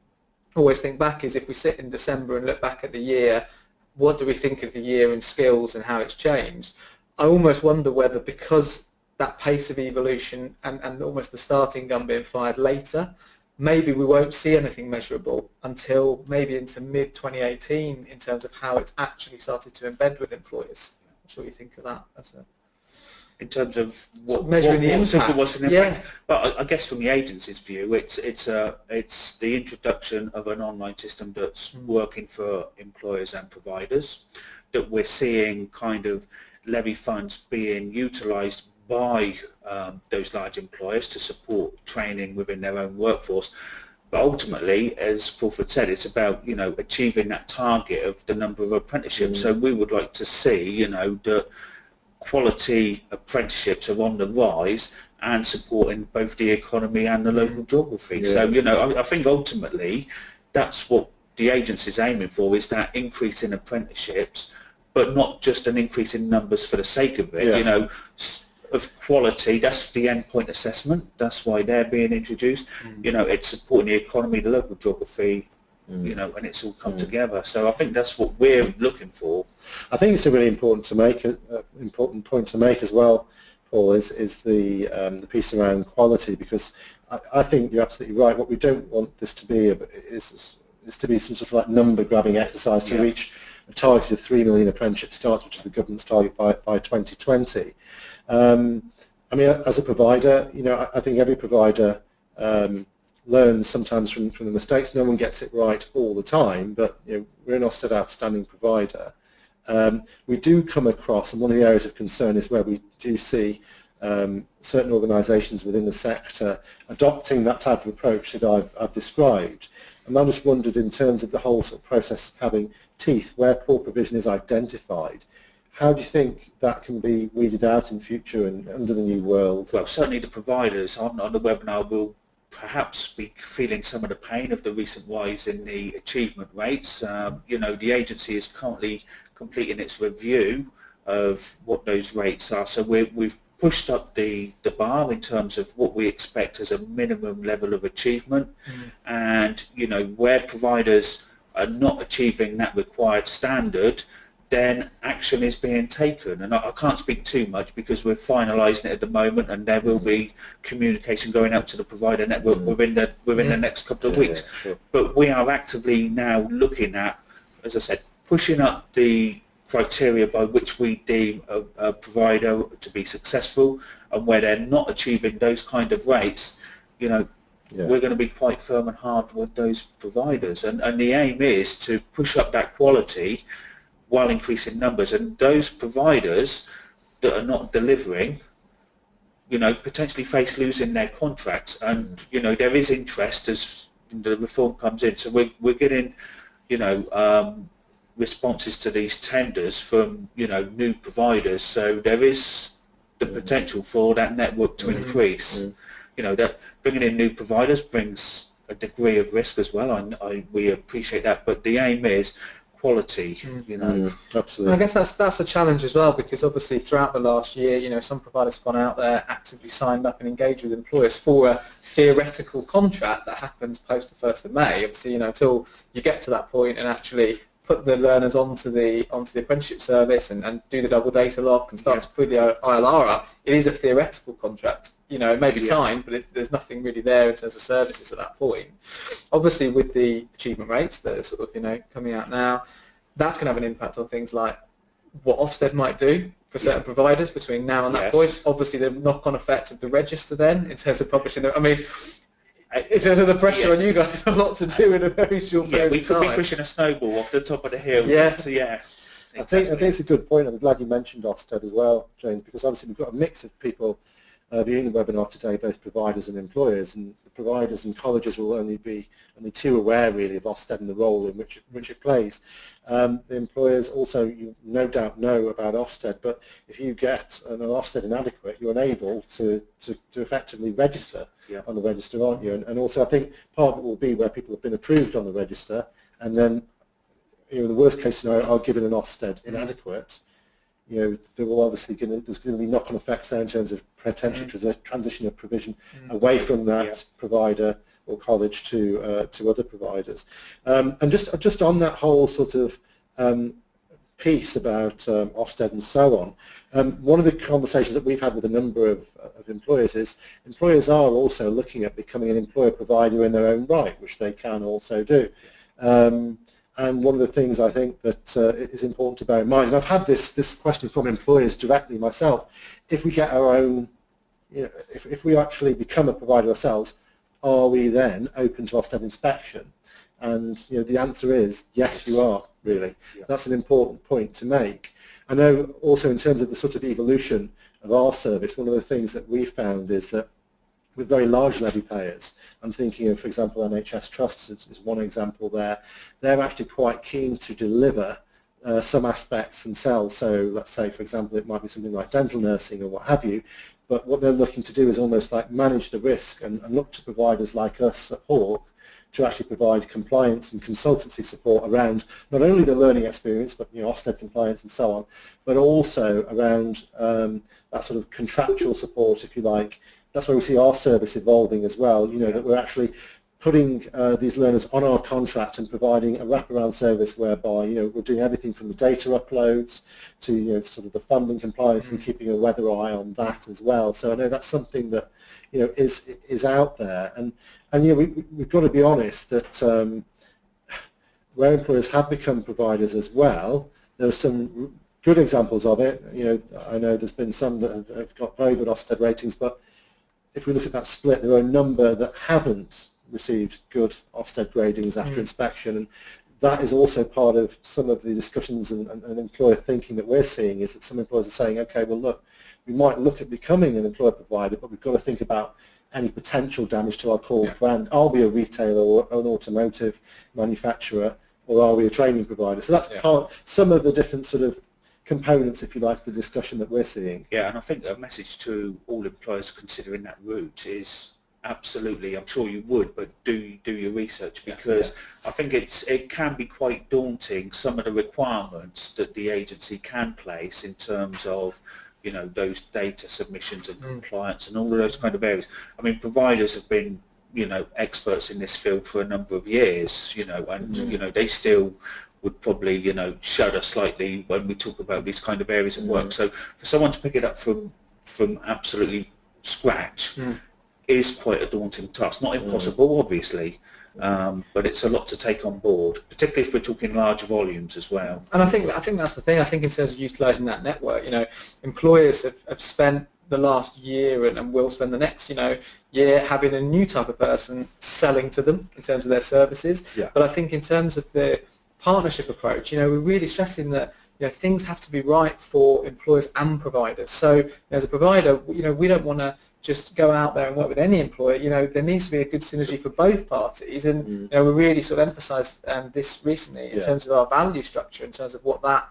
I always think back is if we sit in December and look back at the year, what do we think of the year in skills and how it's changed? I almost wonder whether because that pace of evolution and almost the starting gun being fired later, maybe we won't see anything measurable until maybe into mid-2018 in terms of how it's actually started to embed with employers. I'm sure you think of that as a... In terms of what measuring the impact. What's an impact. Yeah. But I guess from the agency's view, it's the introduction of an online system that's working for employers and providers, that we're seeing kind of levy funds being utilised by those large employers to support training within their own workforce. But ultimately, as Fulford said, it's about achieving that target of the number of apprenticeships. So we would like to see that quality apprenticeships are on the rise and supporting both the economy and the local geography. Yeah. So I think ultimately that's what the agency is aiming for, is that increase in apprenticeships, but not just an increase in numbers for the sake of it. Yeah. Of quality. That's the endpoint assessment. That's why they're being introduced. It's supporting the economy, the local geography, and it's all come together. So I think that's what we're looking for. I think it's a really important point to make as well, Paul, is the piece around quality, because I think you're absolutely right. What we don't want this to be is to be some sort of like number grabbing exercise to reach a target of 3 million apprenticeship starts, which is the government's target by 2020. I mean, as a provider, I think every provider learns sometimes from the mistakes. No one gets it right all the time, but we're an Ofsted outstanding provider. We do come across, and one of the areas of concern is where we do see certain organisations within the sector adopting that type of approach that I've described. And I just wondered, in terms of the whole sort of process having teeth, where poor provision is identified, how do you think that can be weeded out in future and under the new world? Well, certainly the providers on the webinar will perhaps be feeling some of the pain of the recent rise in the achievement rates. The agency is currently completing its review of what those rates are. So we've pushed up the bar in terms of what we expect as a minimum level of achievement, and where providers are not achieving that required standard, then action is being taken. And I can't speak too much because we're finalising it at the moment, and there will be communication going out to the provider network within the next couple of weeks. Sure. But we are actively now looking at, as I said, pushing up the criteria by which we deem a provider to be successful, and where they're not achieving those kind of rates, we're going to be quite firm and hard with those providers, and the aim is to push up that quality while increasing numbers. And those providers that are not delivering, potentially face losing their contracts, and there is interest as the reform comes in, so we're getting responses to these tenders from new providers, so there is the potential for that network to increase. That bringing in new providers brings a degree of risk as well. We appreciate that, but the aim is quality. Absolutely. I guess that's a challenge as well, because obviously throughout the last year, some providers have gone out there, actively signed up and engaged with employers for a theoretical contract that happens post the 1st of May. Obviously, until you get to that point and actually put the learners onto the apprenticeship service and do the double data lock and start to put the ILR up, it is a theoretical contract. It may be signed, but there's nothing really there in terms of services at that point. Obviously, with the achievement rates that are sort of coming out now, that's going to have an impact on things like what Ofsted might do for certain providers between now and that point. Obviously, the knock-on effect of the register then in terms of publishing. In terms of the pressure on you guys, a lot to do in a very short period of time. We could be pushing a snowball off the top of the hill. So I think it's a good point. I'm glad you mentioned Ofsted as well, James, because obviously we've got a mix of people viewing the webinar today, both providers and employers, and the providers and colleges will only be too aware really of Ofsted and the role in which it plays. The employers also, you no doubt know about Ofsted, but if you get an Ofsted inadequate, you're unable to effectively register on the register, aren't you? And also I think part of it will be where people have been approved on the register, and then the worst case scenario are given an Ofsted inadequate. There will obviously there's going to be knock-on effects there in terms of potential transition of provision away from that provider or college to other providers. And just on that whole sort of piece about Ofsted and so on, one of the conversations that we've had with a number of employers is employers are also looking at becoming an employer provider in their own right, which they can also do. And one of the things I think that is important to bear in mind, and I've had this question from employers directly myself, if we get our own, if we actually become a provider ourselves, are we then open to Ofsted inspection? And the answer is yes, you are, really. So that's an important point to make. I know also in terms of the sort of evolution of our service, one of the things that we found is that with very large levy payers, I'm thinking of, for example, NHS trusts is one example there, they're actually quite keen to deliver some aspects themselves. So let's say, for example, it might be something like dental nursing or what have you, but what they're looking to do is almost like manage the risk and look to providers like us at Hawke to actually provide compliance and consultancy support around not only the learning experience, but Ofsted compliance and so on, but also around that sort of contractual support, if you like. That's where we see our service evolving as well, that we're actually putting these learners on our contract and providing a wraparound service whereby, we're doing everything from the data uploads to, sort of the funding compliance and keeping a weather eye on that as well. So I know that's something that, is out there. And we've got to be honest that where employers have become providers as well, there are some good examples of it. I know there's been some that have got very good Ofsted ratings, but if we look at that split, there are a number that haven't received good Ofsted gradings after inspection, and that is also part of some of the discussions and employer thinking that we're seeing, is that some employers are saying, okay, well look, we might look at becoming an employer provider, but we've got to think about any potential damage to our core brand. Are we a retailer or an automotive manufacturer, or are we a training provider? So that's some of the different sort of components, if you like, the discussion that we're seeing. Yeah, and I think a message to all employers considering that route is absolutely, I'm sure you would, but do your research, because I think it can be quite daunting, some of the requirements that the agency can place in terms of, you know, those data submissions and compliance and all of those kind of areas. I mean, providers have been, you know, experts in this field for a number of years, you know, and you know, they still would probably, you know, shudder slightly when we talk about these kind of areas of work. So for someone to pick it up from absolutely scratch is quite a daunting task. Not impossible, obviously, but it's a lot to take on board, particularly if we're talking large volumes as well. And I think that's the thing. I think in terms of utilising that network, you know, employers have spent the last year and will spend the next, you know, year having a new type of person selling to them in terms of their services. Yeah. But I think in terms of the partnership approach, you know, we're really stressing that, you know, things have to be right for employers and providers. So, you know, as a provider, you know, we don't want to just go out there and work with any employer. You know, there needs to be a good synergy for both parties, and you know, we really sort of emphasised this recently in terms of our value structure, in terms of what that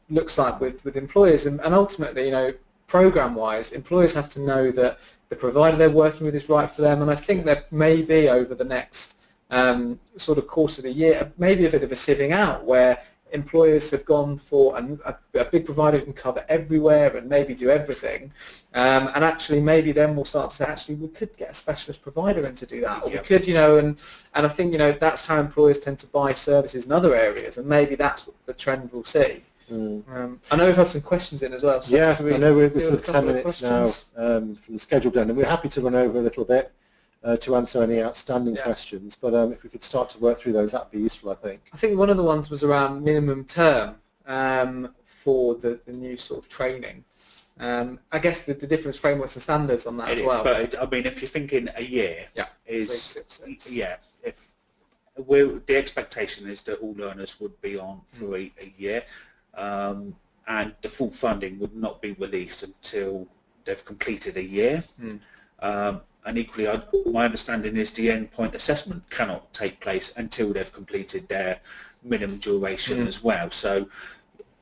looks like with employers, and ultimately, you know, program-wise, employers have to know that the provider they're working with is right for them. And I think that may be over the next sort of course of the year, maybe a bit of a sieving out where employers have gone for a big provider who can cover everywhere and maybe do everything, and actually maybe then we'll start to say, actually we could get a specialist provider in to do that, or we could, you know, and I think, you know, that's how employers tend to buy services in other areas, and maybe that's what the trend we'll see. I know we've had some questions in as well. So yeah, I know we're sort of 10 of minutes now from the schedule done, and we're happy to run over a little bit to answer any outstanding questions, but if we could start to work through those, that'd be useful, I think. I think one of the ones was around minimum term for the new sort of training. I guess the different frameworks and standards on that as well. But I mean, if you're thinking a year, is 366. if the expectation is that all learners would be on for a year, and the full funding would not be released until they've completed a year. And equally, my understanding is the endpoint assessment cannot take place until they've completed their minimum duration as well. So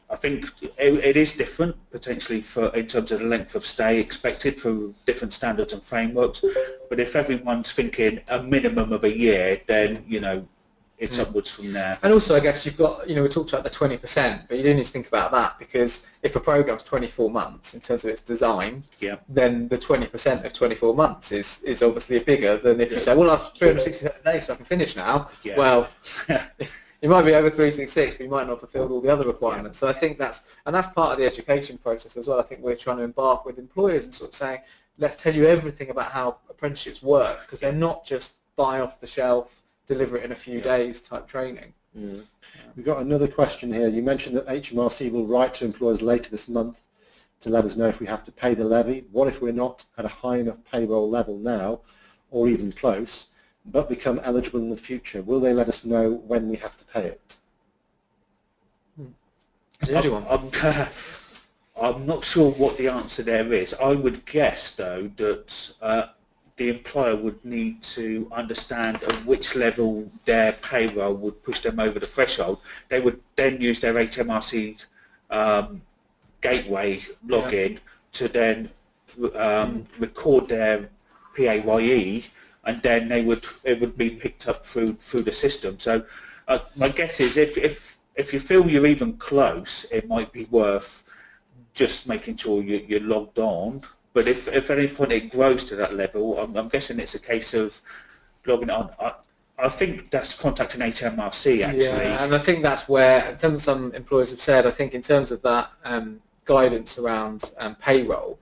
I think it is different potentially in terms of the length of stay expected for different standards and frameworks. But if everyone's thinking a minimum of a year, then, you know, it's upwards from there. And also, I guess you've got, you know, we talked about the 20%, but you do need to think about that, because if a program's 24 months in terms of its design, then the 20% of 24 months is obviously bigger than if you say, well, I've 367 days, so I can finish now. Well, you might be over 366, but you might not have fulfilled all the other requirements. So I think that's part of the education process as well. I think we're trying to embark with employers and sort of saying, let's tell you everything about how apprenticeships work, because they're not just buy off the shelf, deliver it in a few days type training. We've got another question here. You mentioned that HMRC will write to employers later this month to let us know if we have to pay the levy. What if we're not at a high enough payroll level now, or even close, but become eligible in the future? Will they let us know when we have to pay it? I'm not sure what the answer there is. I would guess, though, that the employer would need to understand at which level their payroll would push them over the threshold. They would then use their HMRC gateway login to then record their PAYE, and then it would be picked up through the system. So my guess is if you feel you're even close, it might be worth just making sure you're logged on. But if at any point it grows to that level, I'm guessing it's a case of logging on. I think that's contacting HMRC actually. Yeah, and I think that's where some employers have said, I think in terms of that guidance around payroll,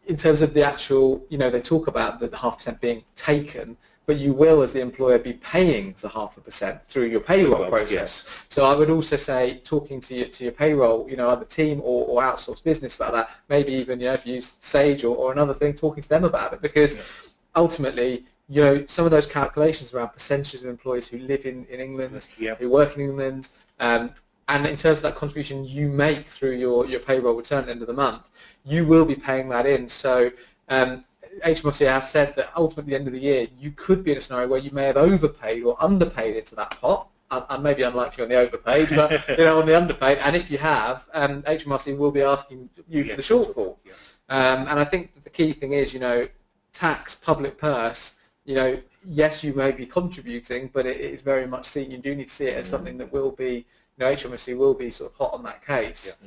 in terms of the actual, you know, they talk about the 0.5% being taken, but you will, as the employer, be paying the 0.5% through your payroll process. So I would also say, talking to your payroll, you know, either team or outsourced business about that, maybe even, you know, if you use Sage or another thing, talking to them about it, because ultimately, you know, some of those calculations around percentages of employees who live in England, who work in England, and in terms of that contribution you make through your payroll return at the end of the month, you will be paying that in. So HMRC have said that ultimately at the end of the year you could be in a scenario where you may have overpaid or underpaid into that pot, and maybe unlikely on the overpaid, but you know, on the underpaid, and if you have, HMRC will be asking you for the shortfall. And I think the key thing is, you know, tax, public purse, you know, yes, you may be contributing, but it is very much seen, you do need to see it as something that will be, you know, HMRC will be sort of hot on that case.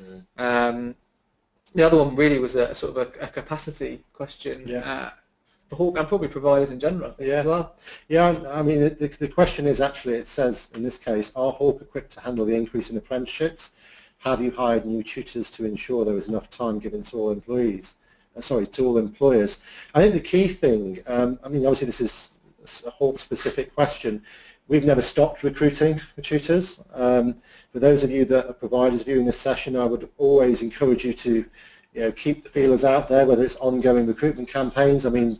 The other one really was a sort of a capacity question for Hawke and probably providers in general as well. Yeah, I mean, the question is actually, it says in this case, are Hawke equipped to handle the increase in apprenticeships? Have you hired new tutors to ensure there is enough time given to all employees? To all employers. I think the key thing, I mean, obviously this is a Hawke-specific question. We've never stopped recruiting for tutors. For those of you that are providers viewing this session, I would always encourage you to keep the feelers out there, whether it's ongoing recruitment campaigns. I mean,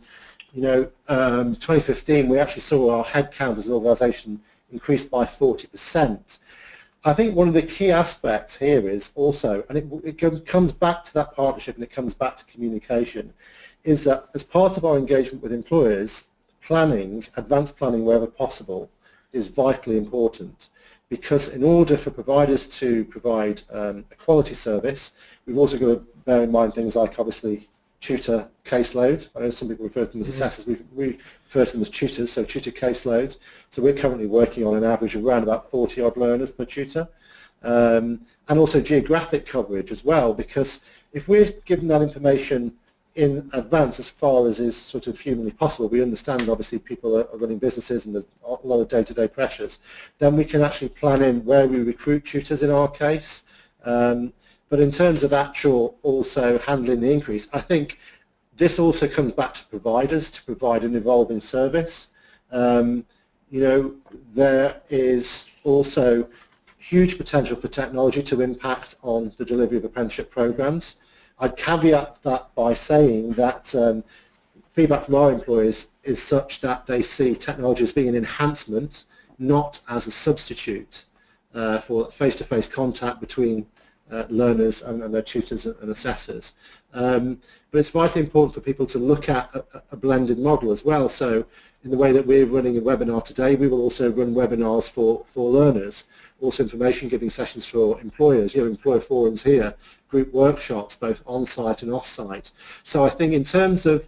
2015, we actually saw our headcount as an organisation increase by 40%. I think one of the key aspects here is also, and it comes back to that partnership and it comes back to communication, is that as part of our engagement with employers, planning, advanced planning wherever possible, is vitally important, because in order for providers to provide a quality service, we've also got to bear in mind things like obviously tutor caseload. I know some people refer to them as assessors, we refer to them as tutors, so tutor caseloads. So we're currently working on an average of around about 40 odd learners per tutor. And also geographic coverage as well, because if we're given that information in advance as far as is sort of humanly possible, we understand obviously people are running businesses and there's a lot of day-to-day pressures, then we can actually plan in where we recruit tutors in our case. But in terms of actual also handling the increase, I think this also comes back to providers to provide an evolving service. There is also huge potential for technology to impact on the delivery of apprenticeship programs. I'd caveat that by saying that feedback from our employers is such that they see technology as being an enhancement, not as a substitute for face-to-face contact between learners and their tutors and assessors. But it's vitally important for people to look at a blended model as well. So in the way that we're running a webinar today, we will also run webinars for learners, also information giving sessions for employers, employer forums here, group workshops, both on-site and off-site. So I think in terms of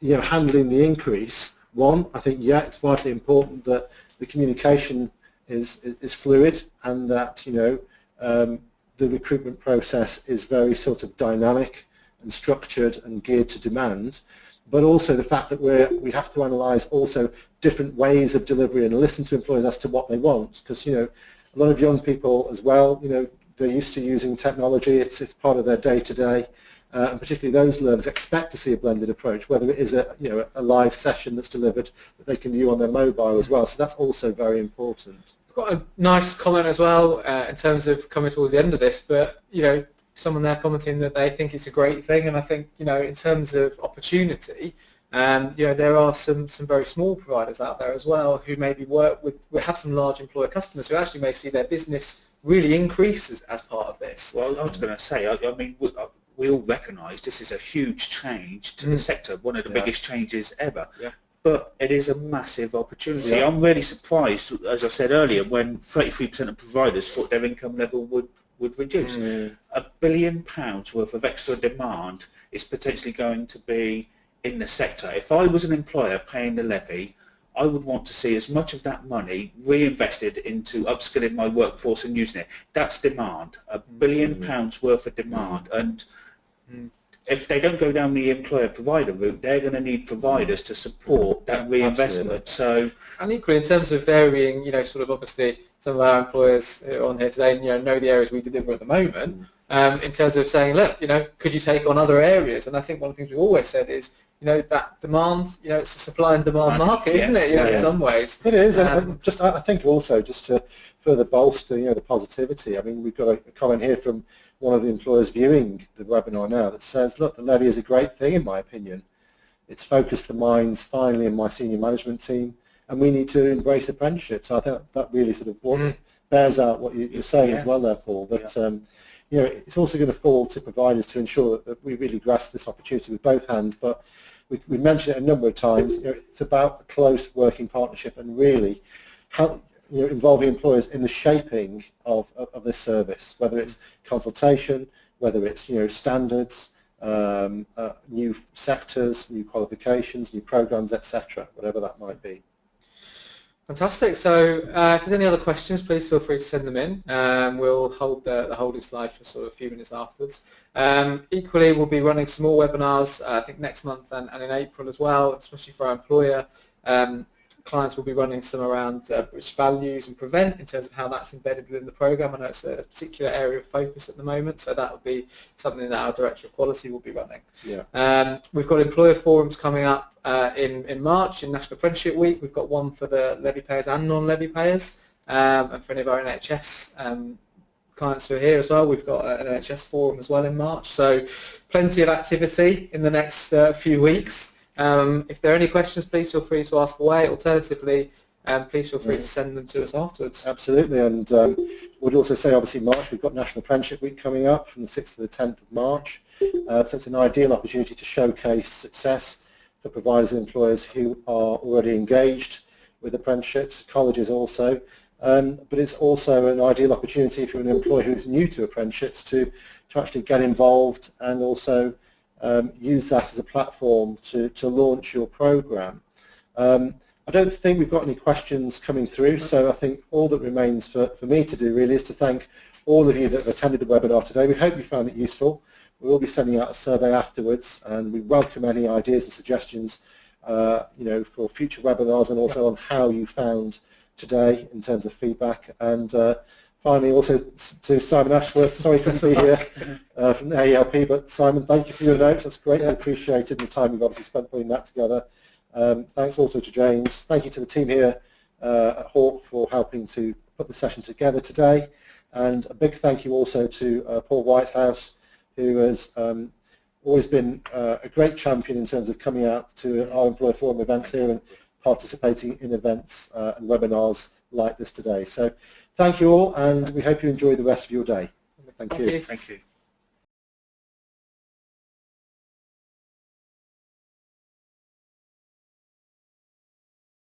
handling the increase, I think it's vitally important that the communication is fluid and that the recruitment process is very sort of dynamic and structured and geared to demand, but also the fact that we have to analyse also different ways of delivery and listen to employers as to what they want, because a lot of young people as well, they're used to using technology, it's part of their day-to-day, and particularly those learners expect to see a blended approach, whether it is a live session that's delivered that they can view on their mobile as well, so that's also very important. I've got a nice comment as well in terms of coming towards the end of this, but someone there commenting that they think it's a great thing, and I think in terms of opportunity, there are some very small providers out there as well who maybe have some large employer customers who actually may see their business really increase as part of this. Well, I was going to say, I mean, we all recognise this is a huge change to the sector, one of the biggest changes ever. Yeah. But it is a massive opportunity. Yeah. I'm really surprised, as I said earlier, when 33% of providers thought their income level would reduce. £1 billion worth of extra demand is potentially going to be in the sector. If I was an employer paying the levy, I would want to see as much of that money reinvested into upskilling my workforce and using it. That's demand, £1 billion worth of demand. And if they don't go down the employer-provider route, they're going to need providers to support that reinvestment. So, and equally, in terms of varying, sort of obviously some of our employers who are on here today, know the areas we deliver at the moment. In terms of saying, look, could you take on other areas? And I think one of the things we've always said is, that demand, it's a supply and demand market, isn't it? In some ways. It is, and just I think also just to further bolster, the positivity. I mean, we've got a comment here from one of the employers viewing the webinar now that says, look, the levy is a great thing in my opinion. It's focused the minds finally in my senior management team, and we need to embrace apprenticeship. So I think that really sort of bears out what you're saying as well there, Paul. But it's also going to fall to providers to ensure that we really grasp this opportunity with both hands. But we mentioned it a number of times. It's about a close working partnership and really how involving employers in the shaping of this service, whether it's consultation, whether it's standards, new sectors, new qualifications, new programs, etc., whatever that might be. Fantastic. So if there's any other questions, please feel free to send them in. We'll hold the holding slide for sort of a few minutes afterwards. Equally, we'll be running some more webinars, I think next month and in April as well, especially for our employer. Clients will be running some around British values and prevent in terms of how that's embedded within the programme. I know it's a particular area of focus at the moment, so that will be something that our Director of Quality will be running. Yeah. We've got employer forums coming up in March, in National Apprenticeship Week. We've got one for the levy payers and non-levy payers, and for any of our NHS clients who are here as well, we've got an NHS forum as well in March. So plenty of activity in the next few weeks. If there are any questions, please feel free to ask away. Alternatively, please feel free to send them to us afterwards. Absolutely, and we'd also say obviously March, we've got National Apprenticeship Week coming up from the 6th to the 10th of March. So it's an ideal opportunity to showcase success for providers and employers who are already engaged with apprenticeships, colleges also. But it's also an ideal opportunity for an employer who's new to apprenticeships to actually get involved and also use that as a platform to launch your programme. I don't think we've got any questions coming through, so I think all that remains for me to do really is to thank all of you that have attended the webinar today. We hope you found it useful. We will be sending out a survey afterwards, and we welcome any ideas and suggestions for future webinars, and also on how you found today in terms of feedback. And finally, also to Simon Ashworth, sorry he couldn't be here from the AELP, but Simon, thank you for your notes. That's greatly appreciated, and the time you've obviously spent putting that together. Thanks also to James. Thank you to the team here at Hawke for helping to put the session together today. And a big thank you also to Paul Whitehouse, who has always been a great champion in terms of coming out to our Employer Forum events here and participating in events and webinars like this today. So thank you all, and we hope you enjoy the rest of your day. Thank you. Thank you.